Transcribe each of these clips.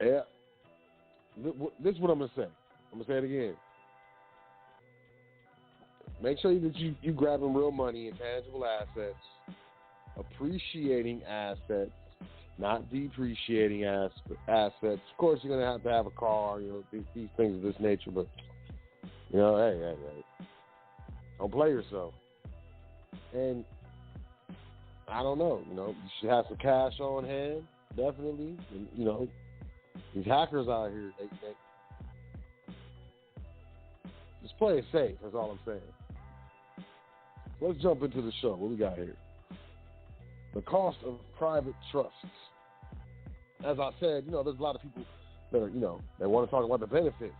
Yeah. This is what I'm gonna say. I'm gonna say it again. Make sure that you grabbing real money and tangible assets, appreciating assets, not depreciating assets. Of course, you're gonna have a car, these things of this nature. But hey, don't play yourself. And I don't know, you should have some cash on hand, definitely. And, these hackers out here, they just play it safe. That's all I'm saying. Let's jump into the show. What we got here? The cost of private trusts. As I said, there's a lot of people that are, they want to talk about the benefits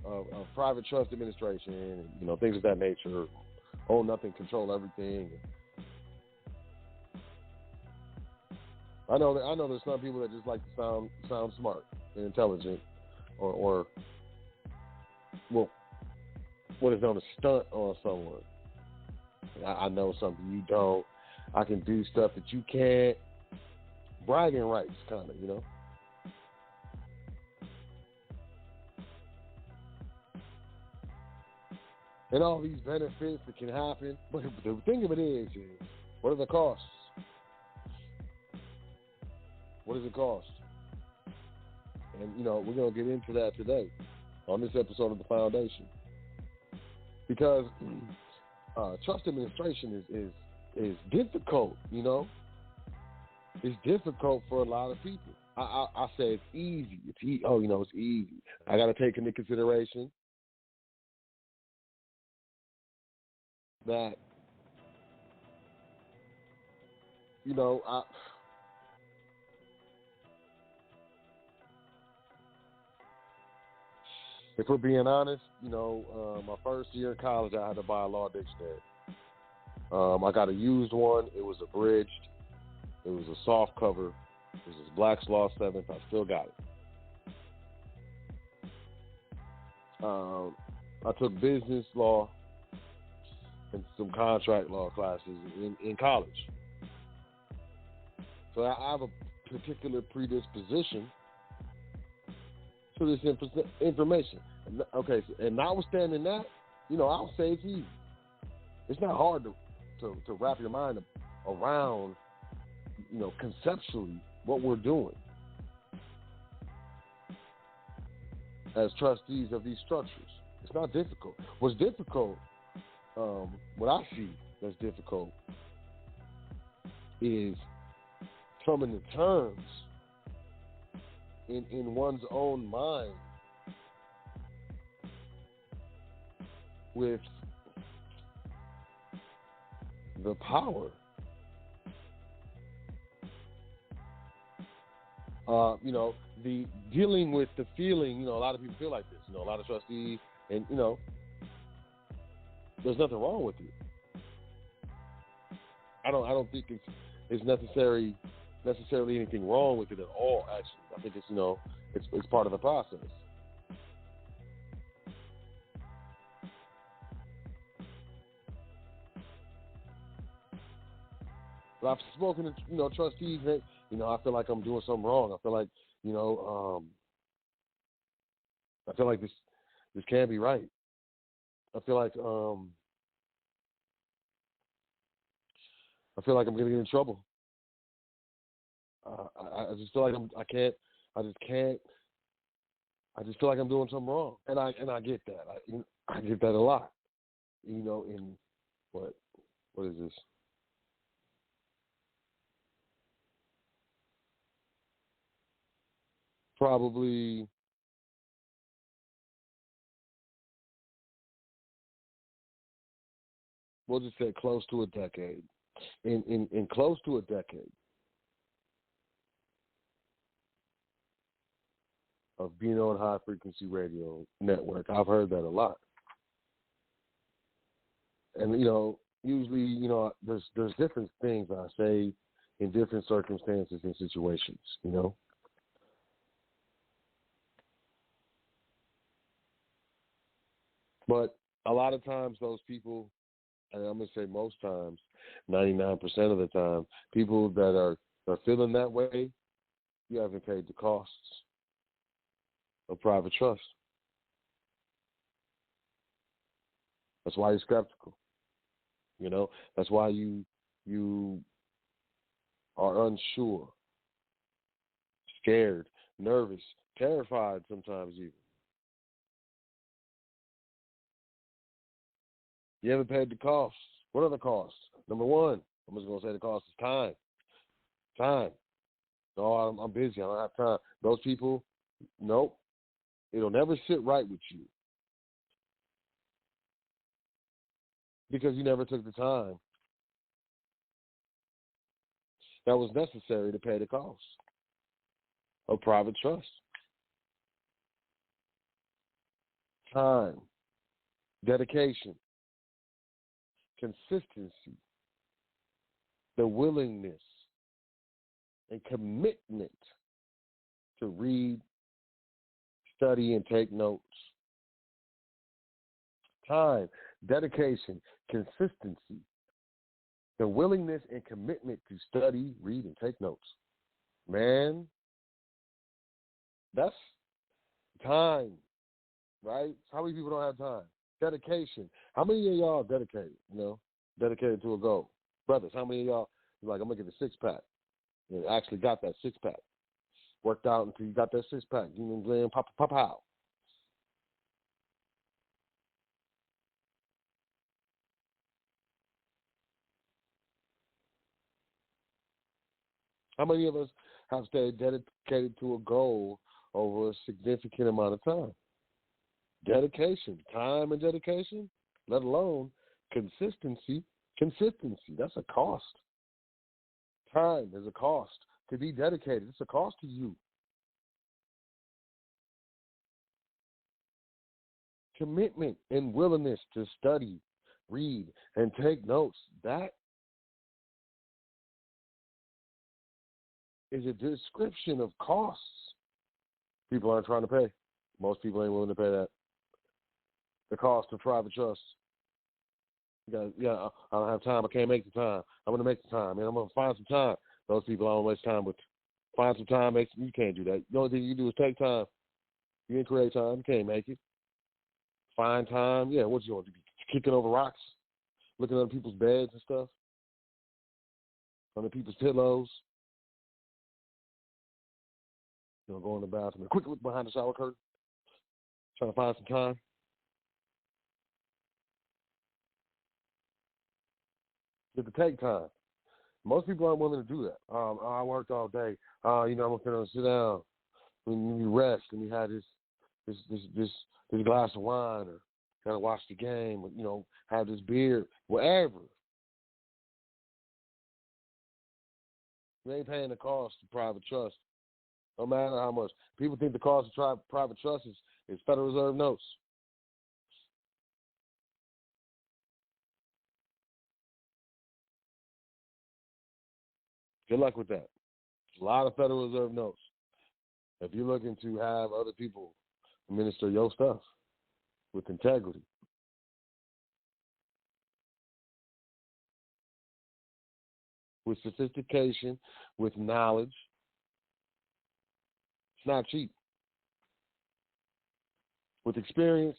of private trust administration and, things of that nature. Own nothing, control everything. I know there's some people that just like to sound smart and intelligent, or well, what is known as stunt on someone. I know something you don't. I can do stuff that you can't. Bragging rights, kind of, And all these benefits that can happen. But the thing of it is what are the costs? What does it cost? And, we're going to get into that today on this episode of The Foundation. Because trust administration is difficult, It's difficult for a lot of people. I say it's easy. It's easy. I got to take into consideration that, if we're being honest, my first year in college, I had to buy a law dictionary. I got a used one. It was abridged. It was a soft cover. It was Black's Law 7th. I still got it. I took business law and some contract law classes in college. So I have a particular predisposition to this information. Okay, and notwithstanding that, I'll say it's easy. It's not hard to wrap your mind around, conceptually what we're doing as trustees of these structures. It's not difficult. What's difficult, what I see that's difficult, is coming to terms in one's own mind with the power, the dealing with the feeling. A lot of people feel like this. A lot of trustees, and there's nothing wrong with it. I don't think it's necessarily anything wrong with it at all. Actually, I think it's part of the process. But I've spoken to trustees that I feel like I'm doing something wrong. I feel like this can't be right. I feel like I'm gonna get in trouble. I just feel like I just feel like I'm doing something wrong, and I get that. I get that a lot. In what is this? Probably we'll just say close to a decade. In close to a decade of being on high frequency radio network, I've heard that a lot. And usually, there's different things I say in different circumstances and situations, But a lot of times those people, and I'm going to say most times, 99% of the time, people that are feeling that way, you haven't paid the costs of private trust. That's why you're skeptical. That's why you are unsure, scared, nervous, terrified sometimes even. You haven't paid the costs. What are the costs? Number one, I'm just going to say the cost is time. Time. No, I'm busy. I don't have time. Those people, nope. It'll never sit right with you because you never took the time that was necessary to pay the cost of private trust. Time, dedication, consistency, the willingness and commitment to read, study, and take notes. Time, dedication, consistency, the willingness and commitment to study, read, and take notes. Man, that's time, right? How many people don't have time? Dedication. How many of y'all dedicated, dedicated to a goal? Brothers, how many of y'all, like, I'm going to get a six-pack? You actually got that six-pack. Worked out until you got that six-pack. You know what I'm saying? Pop out. How many of us have stayed dedicated to a goal over a significant amount of time? Dedication, time and dedication, let alone consistency. Consistency, that's a cost. Time is a cost. To be dedicated, it's a cost to you. Commitment and willingness to study, read, and take notes, that is a description of costs people aren't trying to pay. Most people ain't willing to pay that. The cost of private trust. I don't have time. I can't make the time. I'm going to make the time, man. I'm going to find some time. Those people I don't waste time with. Find some time. You can't do that. The only thing you do is take time. You didn't create time. You can't make it. Find time. Yeah, what you want to do? Kicking over rocks? Looking at other people's beds and stuff? Under people's pillows? Go in the bathroom and quickly look behind the shower curtain? Trying to find some time? You have to take time. Most people aren't willing to do that. I worked all day. I'm gonna sit down. When you rest and you have this glass of wine, or gotta watch the game, or have this beer, whatever. You ain't paying the cost of private trust. No matter how much. People think the cost of private trust is Federal Reserve notes. Good luck with that. A lot of Federal Reserve notes. If you're looking to have other people administer your stuff with integrity, with sophistication, with knowledge, it's not cheap. With experience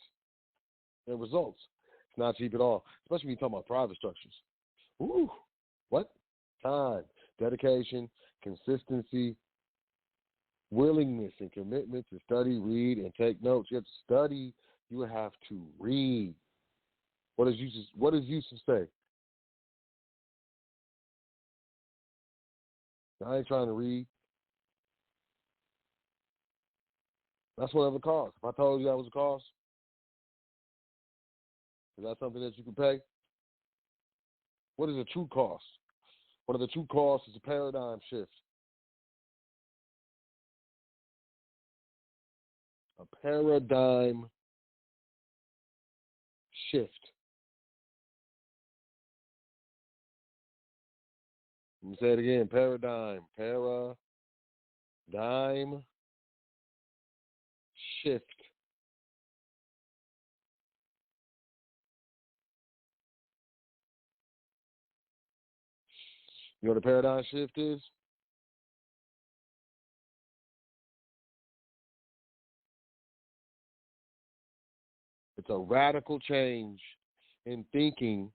and results, it's not cheap at all, especially when you're talking about private structures. Ooh, what? Time, dedication, consistency, willingness and commitment to study, read, and take notes. You have to study. You have to read. What does Yusuf say? I ain't trying to read. That's whatever the cost. If I told you that was a cost, is that something that you can pay? What is a true cost? One of the true costs is a paradigm shift. A paradigm shift. Let me say it again. Paradigm. Paradigm shift. You know what a paradigm shift is? The radical change in thinking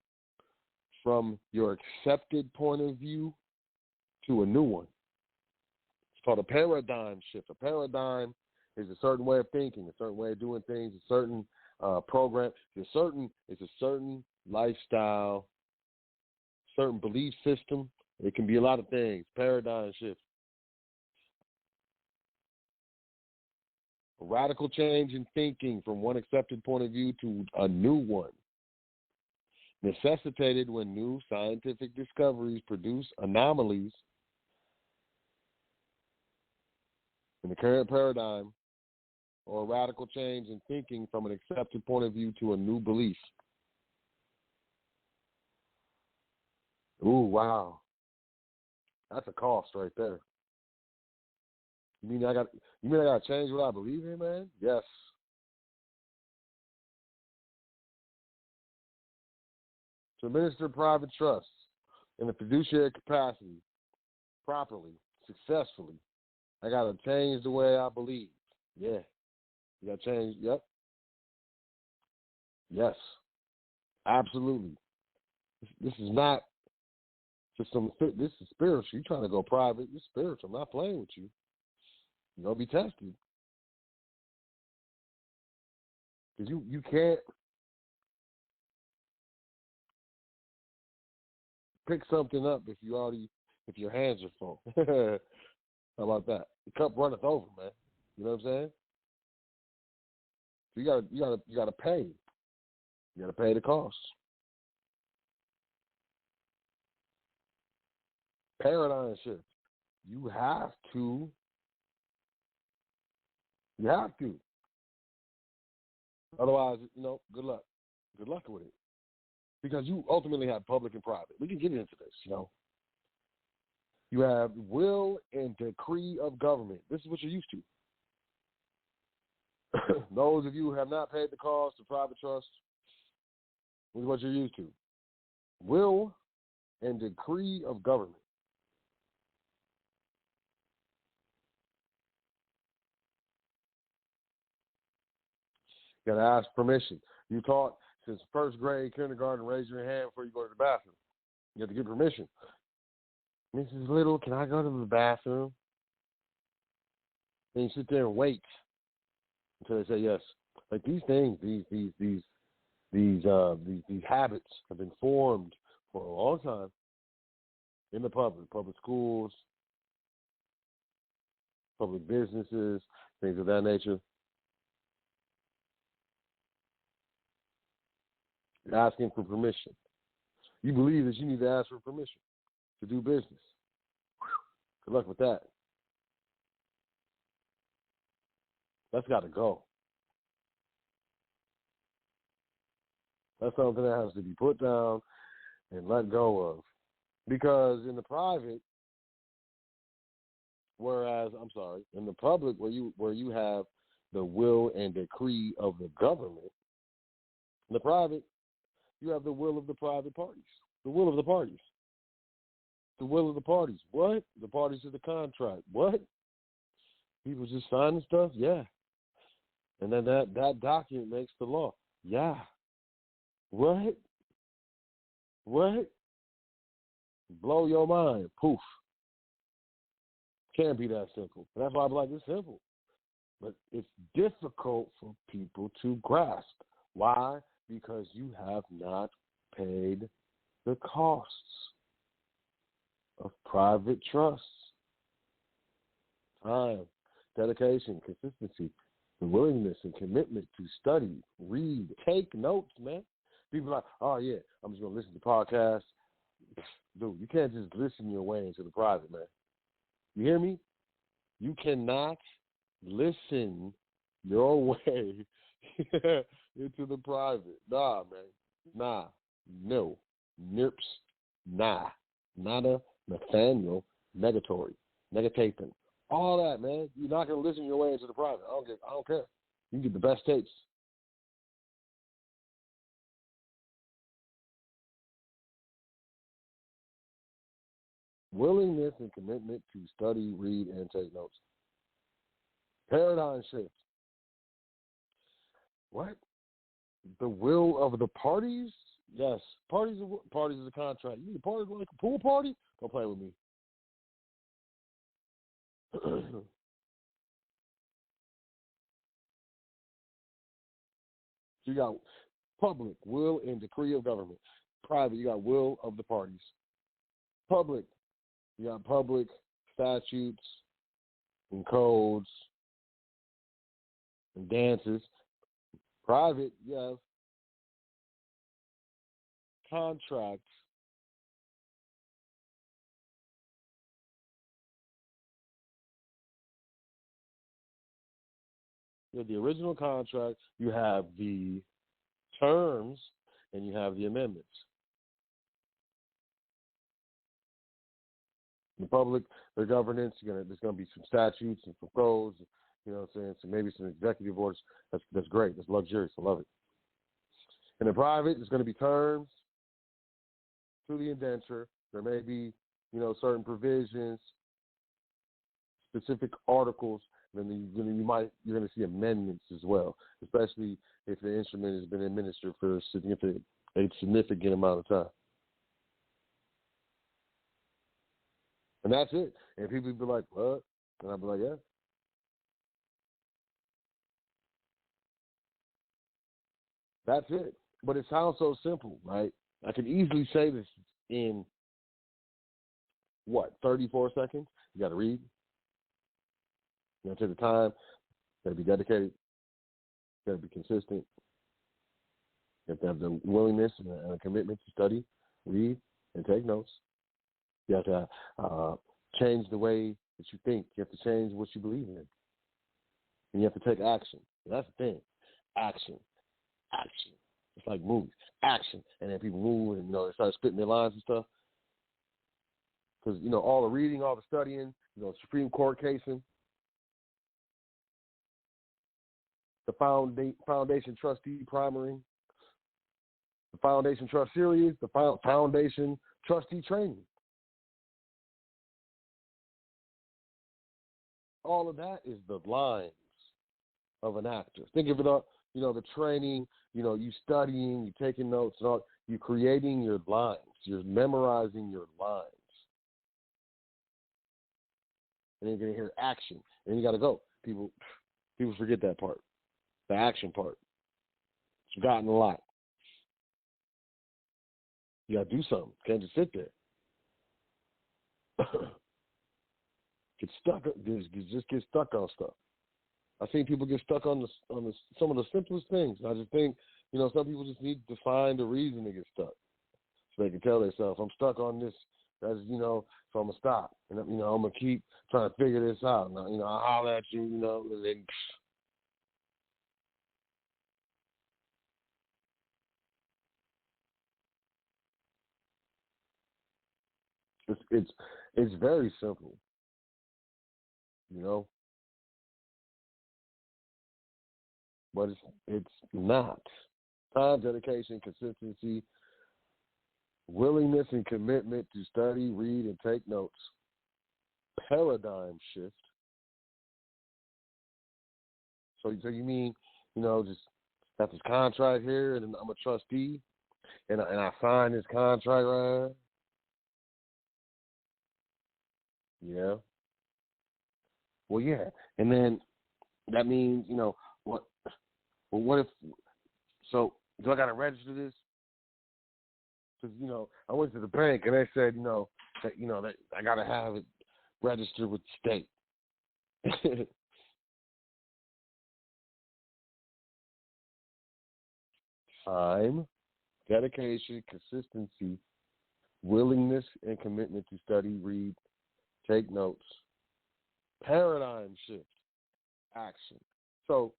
from your accepted point of view to a new one. It's called a paradigm shift. A paradigm is a certain way of thinking, a certain way of doing things, a certain program. It's a certain lifestyle, certain belief system. It can be a lot of things. Paradigm shift. A radical change in thinking from one accepted point of view to a new one, necessitated when new scientific discoveries produce anomalies in the current paradigm, or a radical change in thinking from an accepted point of view to a new belief. Ooh, wow. That's a cost right there. You mean I got to change what I believe in, man? Yes. To administer private trusts in a fiduciary capacity properly, successfully, I got to change the way I believe. Yeah. You got to change. Yep. Yes. Absolutely. This is not just this is spiritual. You're trying to go private. It's spiritual. I'm not playing with you. You're going to be tested. Because you can't pick something up if your hands are full. How about that? The cup runneth over, man. You know what I'm saying? So you gotta pay. You gotta pay the cost. Paradigm shift. You have to. Otherwise, good luck. Good luck with it. Because you ultimately have public and private. We can get into this, You have will and decree of government. This is what you're used to. Those of you who have not paid the cost of private trust, this is what you're used to. Will and decree of government. You got to ask permission. You taught since first grade, kindergarten, raise your hand before you go to the bathroom. You have to get permission. Mrs. Little, can I go to the bathroom? And you sit there and wait until they say yes. Like these things, these habits have been formed for a long time in the public schools, public businesses, things of that nature. You're asking for permission. You believe that you need to ask for permission to do business. Good luck with that. That's got to go. That's something that has to be put down and let go of. Because in the private, in the public where you have the will and decree of the government, in the private, you have the will of the private parties. The will of the parties. The will of the parties. What? The parties to the contract. What? People just signing stuff? Yeah. And then that document makes the law. Yeah. What? What? Blow your mind. Poof. Can't be that simple. And that's why I'm like, it's simple. But it's difficult for people to grasp. Why? Because you have not paid the costs of private trusts. Time, dedication, consistency, the willingness and commitment to study, read, take notes, man. People are like, oh, yeah, I'm just going to listen to podcasts. Dude, you can't just listen your way into the private, man. You hear me? You cannot listen your way into the private. Nah, man. Nah. No. Nirps. Nah. Nada. Nathaniel. Negatory. Negatathan. All that, man. You're not going to listen your way into the private. I don't care. You get the best tapes. Willingness and commitment to study, read, and take notes. Paradigm shift. What? The will of the parties? Yes. Parties is a contract. You need a party like a pool party? Don't play with me. So you got public, will and decree of government. Private, you got will of the parties. Public, you got public statutes and codes and dances. Private, you have contracts. You have the original contract, you have the terms, and you have the amendments. In the public, the governance, there's going to be some statutes and some codes, you know what I'm saying? So maybe some executive orders. That's great. That's luxurious. I love it. In the private, there's going to be terms to the indenture. There may be, certain provisions, specific articles. Then you're going to see amendments as well, especially if the instrument has been administered for a significant amount of time. And that's it. And people be like, what? And I'll be like, yeah. That's it. But it sounds so simple, right? I can easily say this in, 34 seconds? You got to read. You got to take the time. You got to be dedicated. You got to be consistent. You have to have the willingness and a commitment to study, read, and take notes. You have to change the way that you think. You have to change what you believe in. And you have to take action. That's the thing. Action. Action. It's like movies. Action. And then people move and, they start spitting their lines and stuff. Because, all the reading, all the studying, Supreme Court casing, the Foundation Trustee Primary, the Foundation Trust Series, the Foundation Trustee Training. All of that is the lines of an actor. Think of it all, the training, you studying, you taking notes, and all, you creating your lines, you're memorizing your lines. And then you're going to hear action. And you got to go. People forget that part, the action part. It's forgotten a lot. You got to do something. You can't just sit there. Get stuck. Just get stuck on stuff. I've seen people get stuck on some of the simplest things. I just think, some people just need to find a reason to get stuck, so they can tell themselves, I'm stuck on this. That's so I'm gonna stop, and I'm gonna keep trying to figure this out. Now, I'll holler at you, and then. It's very simple, but it's not. Time, dedication, consistency, willingness and commitment to study, read, and take notes. Paradigm shift. So you mean, just got this contract here, and I'm a trustee, and I sign this contract, right? Yeah. Well, yeah, and then that means, what? Well, what if? So do I got to register this? Because I went to the bank and they said, that I got to have it registered with the state. Time, dedication, consistency, willingness and commitment to study, read, take notes. Paradigm shift, action. So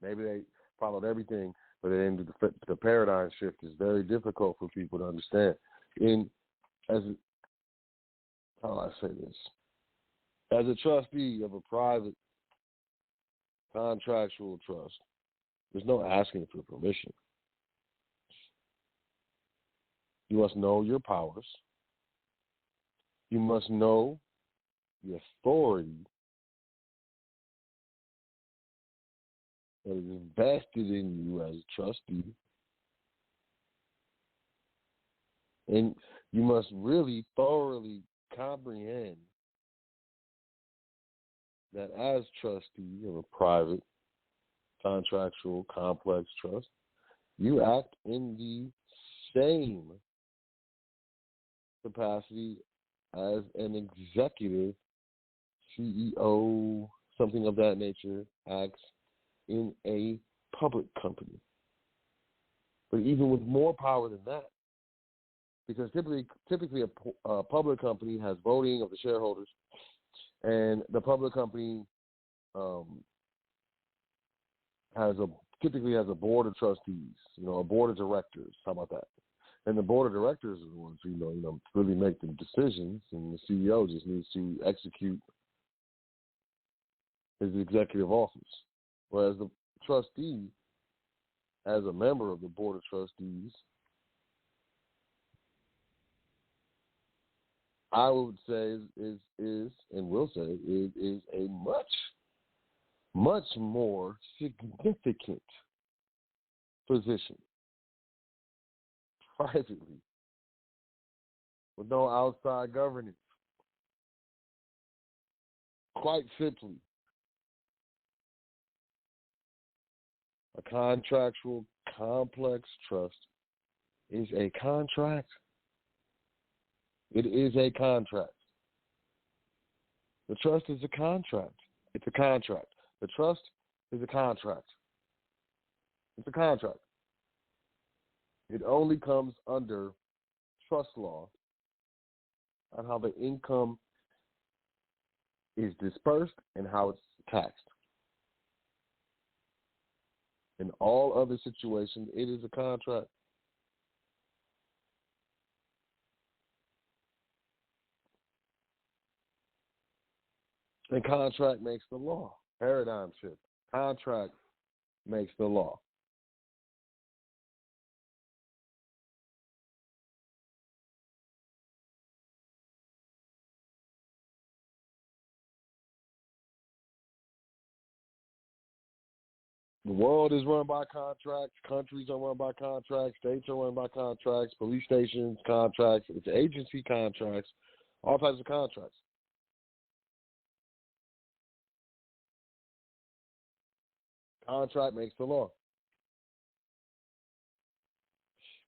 maybe they followed everything, but then the paradigm shift is very difficult for people to understand. How do I say this? As a trustee of a private contractual trust, there's no asking for permission. You must know your powers. You must know the authority that is vested in you as a trustee. And you must really thoroughly comprehend that as trustee of a private, contractual, complex trust, you act in the same capacity as an executive, CEO, something of that nature, acts in a public company. But even with more power than that, because typically a public company has voting of the shareholders, and the public company typically has a board of trustees, a board of directors. How about that? And the board of directors are the ones who really make the decisions, and the CEO just needs to execute his executive office. Whereas the trustee, as a member of the board of trustees, I would say is a much more significant position privately with no outside governance. Quite simply, a contractual complex trust is a contract. It is a contract. The trust is a contract. It's a contract. The trust is a contract. It's a contract. It only comes under trust law on how the income is dispersed and how it's taxed. In all other situations, it is a contract. And contract makes the law. Paradigm shift. Contract makes the law. The world is run by contracts. Countries are run by contracts. States are run by contracts. Police stations, contracts. It's agency contracts. All types of contracts. Contract makes the law.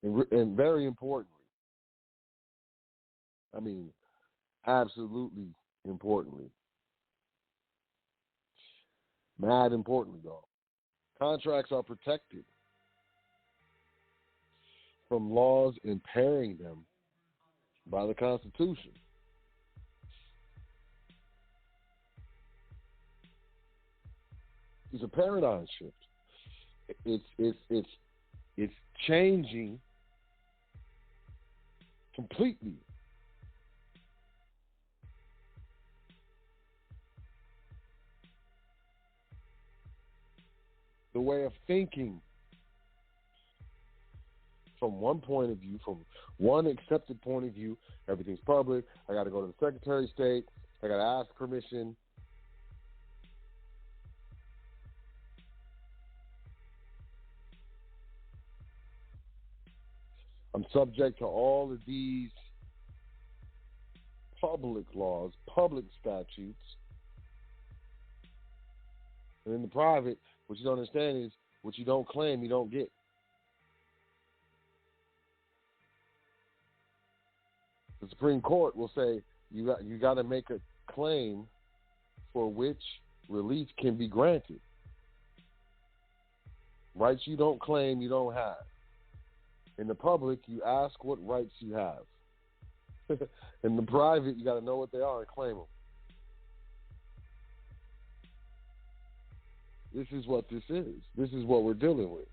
And very importantly, absolutely importantly, mad importantly, though, contracts are protected from laws impairing them by the Constitution. It's a paradigm shift. It's changing completely the way of thinking from one point of view, from one accepted point of view. Everything's public. I got to go to the Secretary of State. I got to ask permission. I'm subject to all of these public laws, public statutes. And in the private, what you don't understand is what you don't claim, you don't get. The Supreme Court will say you got to make a claim for which relief can be granted. Rights you don't claim, you don't have. In the public, you ask what rights you have. In the private, you got to know what they are and claim them. This is what this is. This is what we're dealing with.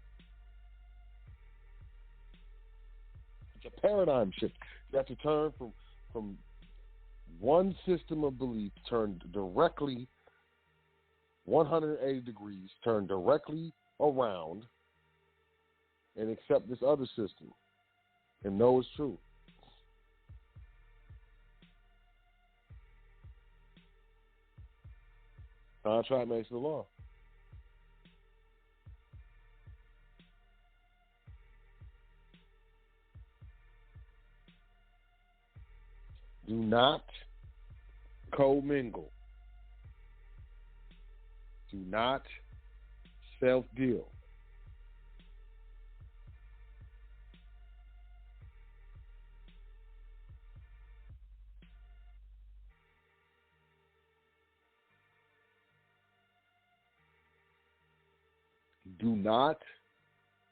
It's a paradigm shift. You have to turn from one system of belief, turn directly 180 degrees, turn directly around, and accept this other system and know it's true. Contract makes the law. Do not commingle. Do not self-deal. Do not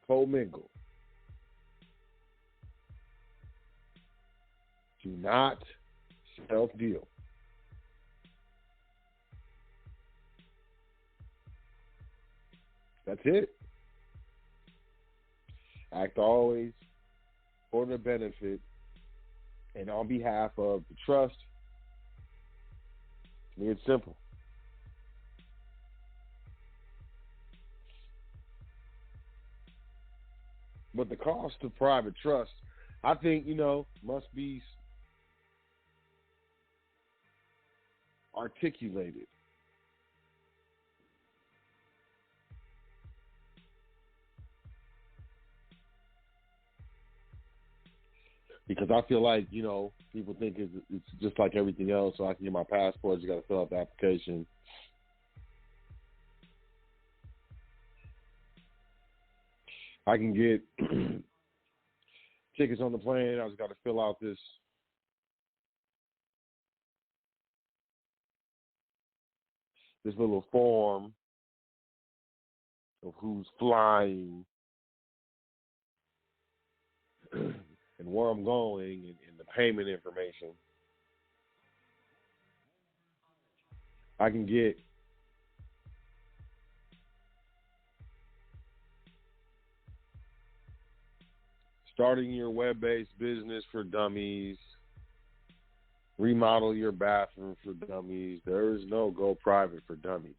commingle. Do not self-deal. That's it. Act always for the benefit and on behalf of the trust. To me, it's simple. But the cost of private trust, I think, must be articulated. Because I feel like, people think it's just like everything else. So I can get my passport, you got to fill out the application. I can get tickets on the plane. I just got to fill out this little form of who's flying and where I'm going and the payment information. I can get starting your web-based business for dummies, remodel your bathroom for dummies. There is no go private for dummies.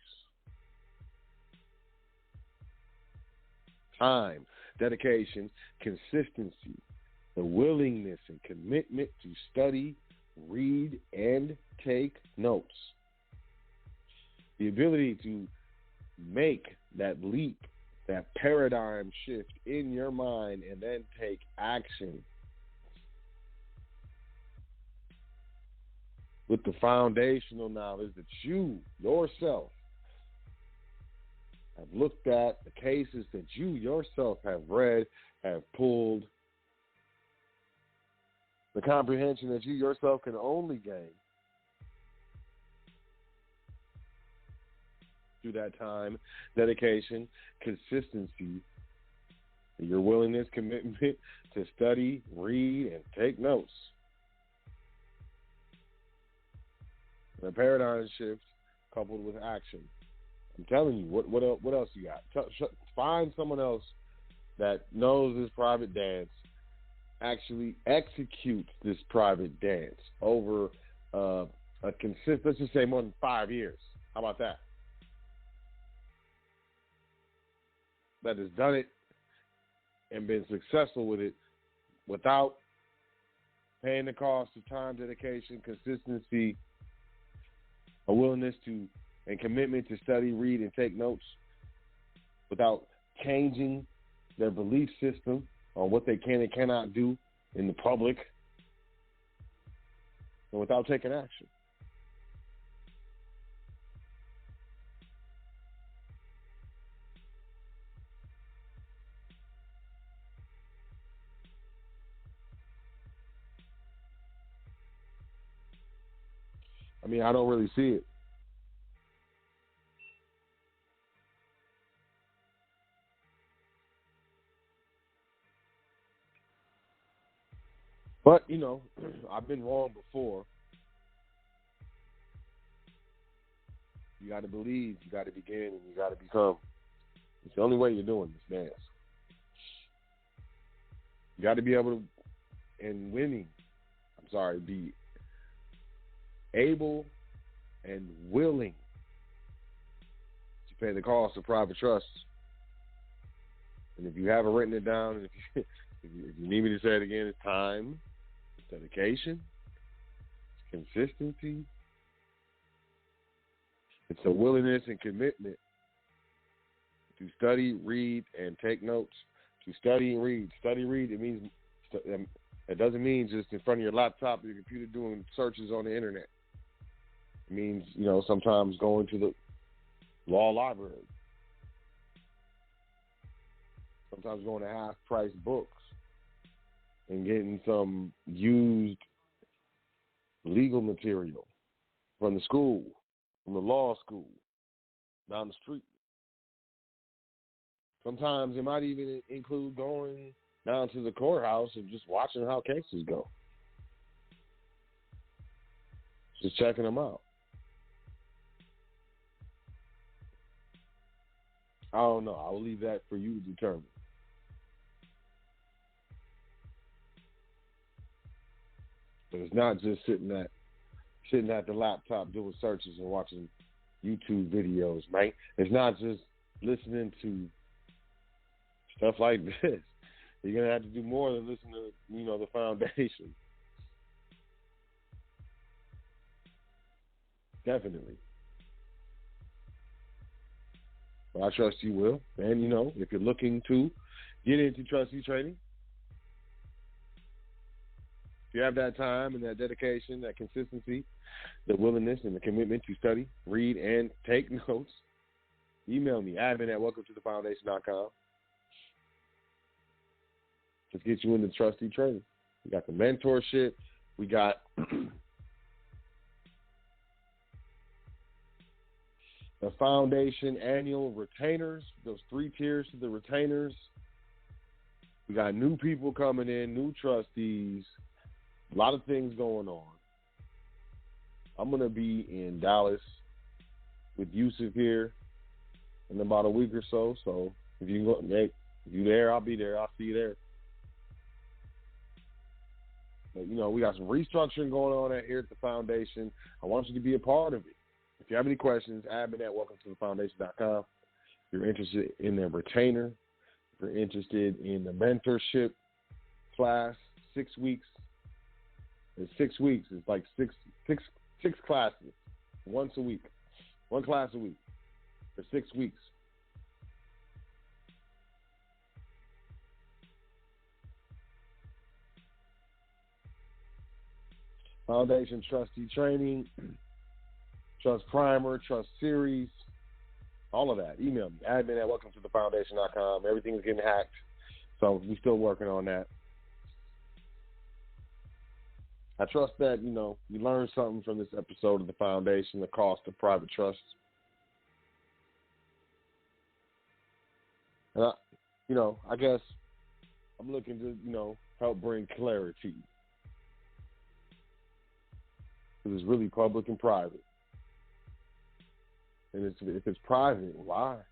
Time, dedication, consistency, the willingness and commitment to study, read, and take notes. The ability to make that leap, that paradigm shift in your mind and then take action. With the foundational knowledge that you, yourself, have looked at, the cases that you yourself have read, have pulled, the comprehension that you yourself can only gain through that time, dedication, consistency, your willingness, commitment to study, read, and take notes. The paradigm shift coupled with action. I'm telling you, what else you got? Find someone else that knows this private dance, actually executes this private dance over a consistent, let's just say more than 5 years. How about that? That has done it and been successful with it without paying the cost of time, dedication, consistency, a willingness to and commitment to study, read, and take notes, without changing their belief system on what they can and cannot do in the public, and without taking action. I mean, I don't really see it. But, I've been wrong before. You got to believe, you got to begin, and you got to become. It's the only way you're doing this dance. You got to be able to, be able and willing to pay the cost of private trust. And if you haven't written it down, and if you need me to say it again, it's time, it's dedication, it's consistency, it's a willingness and commitment to study, read, and take notes. To study and read. Study, read, it means It doesn't mean just in front of your laptop or your computer doing searches on the internet. It means, sometimes going to the law library. Sometimes going to half-price books and getting some used legal material from the school, from the law school, down the street. Sometimes it might even include going down to the courthouse and just watching how cases go. Just checking them out. I don't know. I will leave that for you to determine. But it's not just sitting at the laptop doing searches and watching YouTube videos, right? It's not just listening to stuff like this. You're going to have to do more than listen to, the foundation. Definitely. But I trust you will. And, if you're looking to get into trustee trading, if you have that time and that dedication, that consistency, the willingness and the commitment to study, read, and take notes, email me, admin@welcometothefoundation.com. Let's get you into trustee trading. We got the mentorship. We got the foundation annual retainers, those 3 tiers to the retainers. We got new people coming in, new trustees, a lot of things going on. I'm going to be in Dallas with Yusuf here in about a week or so. So if you're there, I'll be there. I'll see you there. But, we got some restructuring going on here at the foundation. I want you to be a part of it. If you have any questions, admin@welcometothefoundation.com. If you're interested in the retainer, if you're interested in the mentorship class, 6 weeks. It's 6 weeks. It's like six classes, once a week, 1 class a week for 6 weeks. Foundation trustee training, trust primer, trust series, all of that. Email me, admin@welcometothefoundation.com. Everything is getting hacked, so we're still working on that. I trust that, you learned something from this episode of the foundation, the cost of private trust. And, I guess I'm looking to, help bring clarity. Because it's really public and private. And if it's private, why?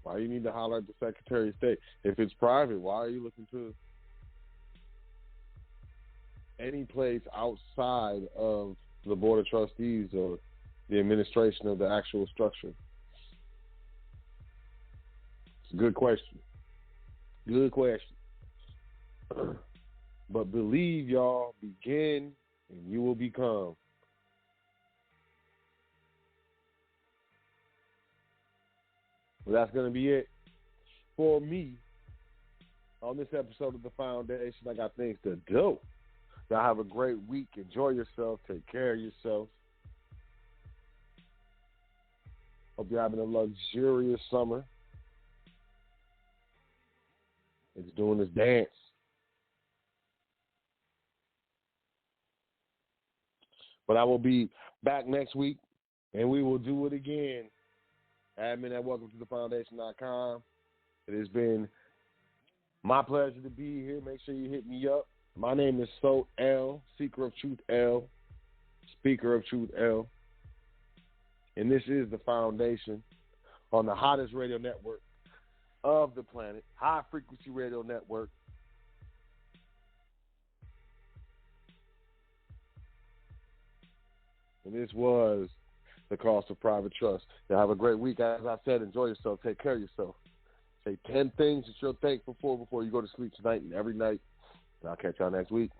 Why do you need to holler at the Secretary of State? If it's private, why are you looking to any place outside of the Board of Trustees or the administration of the actual structure? It's a good question. Good question. But believe, y'all, begin and you will become. Well, that's going to be it for me on this episode of The Foundation. I got things to do. Y'all have a great week. Enjoy yourself. Take care of yourself. Hope you're having a luxurious summer. It's doing this dance. But I will be back next week, and we will do it again. admin@welcometothefoundation.com. It has been my pleasure to be here. Make sure you hit me up. My name is Sot L, Seeker of Truth L, Speaker of Truth L. And this is The Foundation on the hottest radio network of the planet, High Frequency Radio Network. And this was The Cost of Private Trust. Y'all have a great week. As I said, enjoy yourself. Take care of yourself. Say 10 things that you're thankful for before you go to sleep tonight and every night. And I'll catch y'all next week.